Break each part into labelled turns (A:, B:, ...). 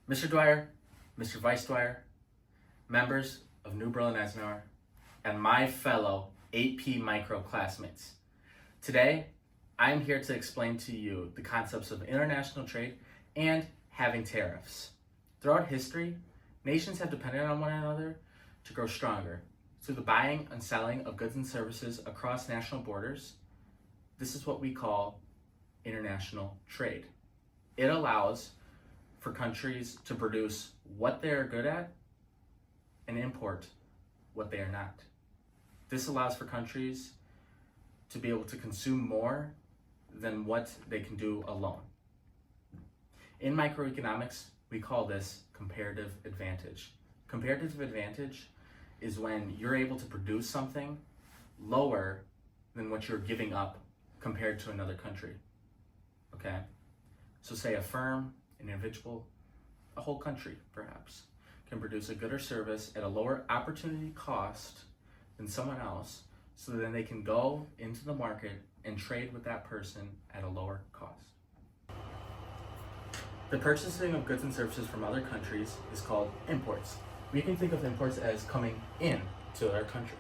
A: Mr. Dwyer, Mr. Vice Dwyer, members of New Berlin Eisenhower, and my fellow 8P micro classmates. Today, I am here to explain to you the concepts of international trade and having tariffs. Throughout history, nations have depended on one another to grow stronger through the buying and selling of goods and services across national borders. This is what we call international trade. It allows for countries to produce what they are good at and import what they are not. This allows for countries to be able to consume more than what they can do alone. In microeconomics, we call this comparative advantage. Comparative advantage is when you're able to produce something lower than what you're giving up compared to another country. Okay? So say a firm, an individual, a whole country perhaps, can produce a good or service at a lower opportunity cost than someone else, so then they can go into the market and trade with that person at a lower cost. The purchasing of goods and services from other countries is called imports. We can think of imports as coming in to our country.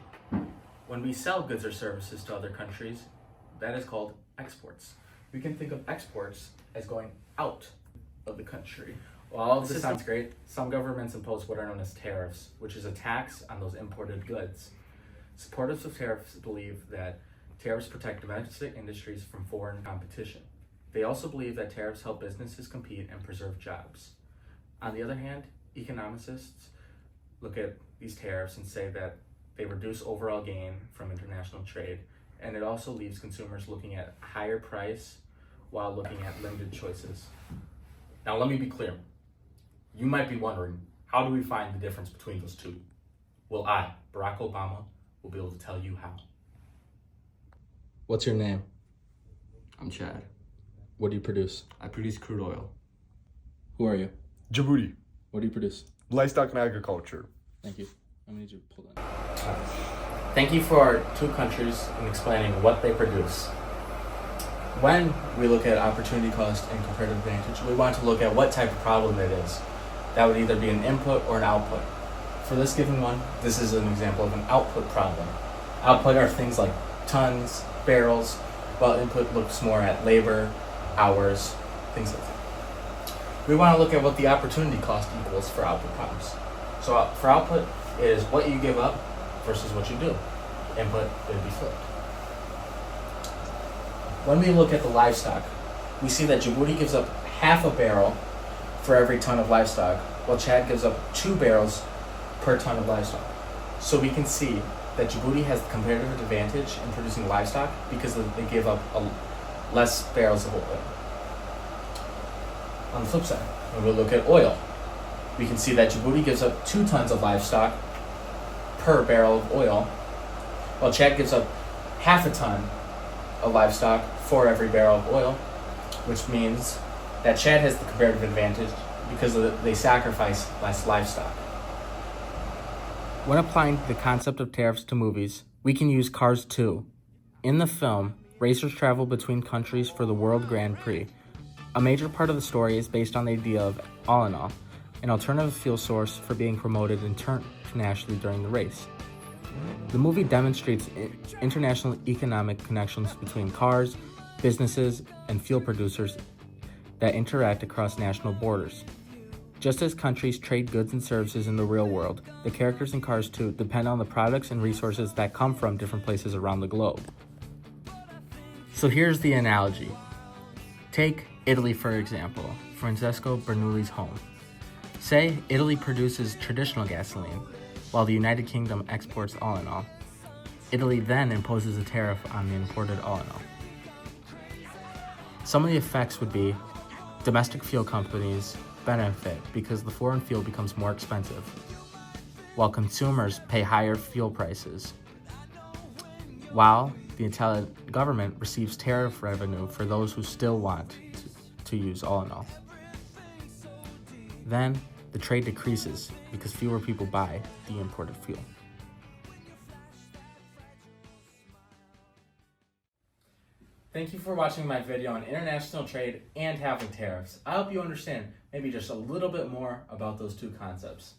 A: When we sell goods or services to other countries, that is called exports. We can think of exports as going out of the country. While all of this sounds great, some governments impose what are known as tariffs, which is a tax on those imported goods. Supporters of tariffs believe that tariffs protect domestic industries from foreign competition. They also believe that tariffs help businesses compete and preserve jobs. On the other hand, economicists look at these tariffs and say that they reduce overall gain from international trade, and it also leaves consumers looking at a higher price while looking at limited choices. Now let me be clear. You might be wondering, how do we find the difference between those two? Well, I, Barack Obama, will be able to tell you how. What's your name?
B: I'm Chad.
A: What do you produce?
B: I produce crude oil.
A: Who are you?
C: Djibouti,
A: What do you produce?
C: livestock and agriculture.
A: Thank you. I'm gonna need you to pull that. Thank you for our two countries in explaining what they produce. When we look at opportunity cost and comparative advantage, we want to look at what type of problem it is. That would either be an input or an output. For this given one, this is an example of an output problem. Output are things like tons, barrels, while input looks more at labor, hours, things like that. We want to look at what the opportunity cost equals for output problems. So for output is what you give up versus what you do. Input would be flipped. When we look at the livestock, we see that Djibouti gives up half a barrel for every ton of livestock, while Chad gives up 2 barrels per ton of livestock. So we can see that Djibouti has the comparative advantage in producing livestock because they give up less barrels of oil. On the flip side, when we look at oil, we can see that Djibouti gives up 2 tons of livestock per barrel of oil, while Chad gives up half a ton of livestock for every barrel of oil, which means that Chad has the comparative advantage because they sacrifice less livestock. When applying the concept of tariffs to movies, we can use Cars 2. In the film, racers travel between countries for the World Grand Prix. A major part of the story is based on the idea of all in all, an alternative fuel source for being promoted internationally during the race. The movie demonstrates international economic connections between cars, businesses, and fuel producers that interact across national borders. Just as countries trade goods and services in the real world, the characters in Cars 2 depend on the products and resources that come from different places around the globe. So here's the analogy. Take Italy, for example, Francesco Bernoulli's home. Say Italy produces traditional gasoline, while the United Kingdom exports all in all. Italy then imposes a tariff on the imported all in all. Some of the effects would be domestic fuel companies benefit because the foreign fuel becomes more expensive, while consumers pay higher fuel prices, while the Italian government receives tariff revenue for those who still want to use all in all. Then the trade decreases because fewer people buy the imported fuel. Thank you for watching my video on international trade and having tariffs. I hope you understand maybe just a little bit more about those two concepts.